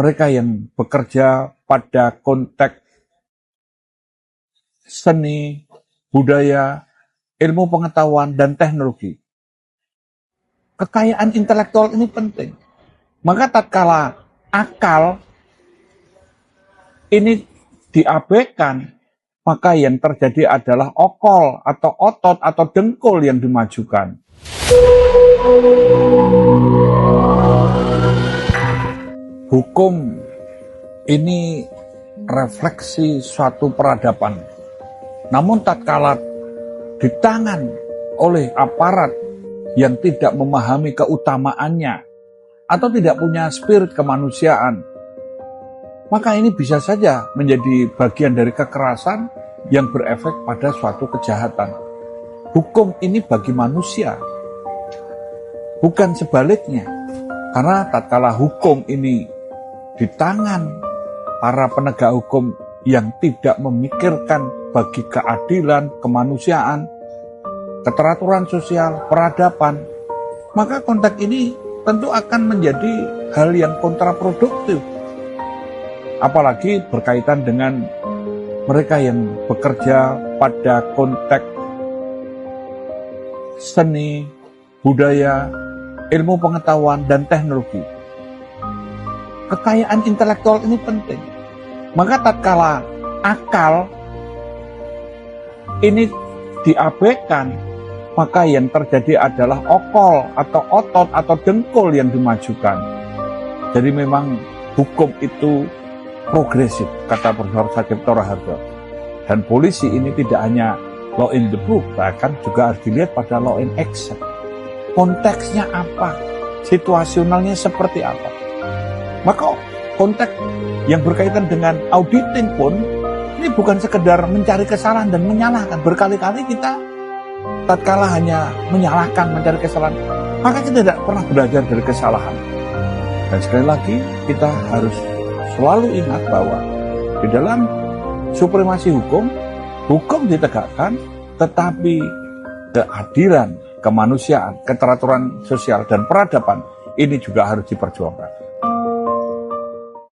mereka yang bekerja pada konteks seni, budaya, ilmu pengetahuan, dan teknologi. Kekayaan intelektual ini penting. Maka tatkala akal ini diabaikan, maka yang terjadi adalah okol atau otot atau dengkul yang dimajukan. Hukum ini refleksi suatu peradaban. Namun tatkala di tangan oleh aparat yang tidak memahami keutamaannya atau tidak punya spirit kemanusiaan, maka ini bisa saja menjadi bagian dari kekerasan yang berefek pada suatu kejahatan. Hukum ini bagi manusia, bukan sebaliknya. Karena tatkala hukum ini di tangan para penegak hukum yang tidak memikirkan bagi keadilan, kemanusiaan, keteraturan sosial, peradaban, maka konteks ini tentu akan menjadi hal yang kontraproduktif. Apalagi berkaitan dengan mereka yang bekerja pada konteks seni, budaya, ilmu pengetahuan, dan teknologi. Kekayaan intelektual ini penting. Maka tatkala akal ini diabaikan, maka yang terjadi adalah okol atau otot atau dengkul yang dimajukan. Jadi memang hukum itu progresif, kata Profesor Sagipto Raharjo. Dan polisi ini tidak hanya law in the book, bahkan juga harus dilihat pada law in action. Konteksnya apa? Situasionalnya seperti apa? Maka konteks yang berkaitan dengan auditing pun ini bukan sekedar mencari kesalahan dan menyalahkan. Berkali-kali kita tatkala hanya menyalahkan, mencari kesalahan, maka kita tidak pernah belajar dari kesalahan. Dan sekali lagi kita harus selalu ingat bahwa di dalam supremasi hukum, hukum ditegakkan, tetapi keadilan, kemanusiaan, keteraturan sosial, dan peradaban ini juga harus diperjuangkan.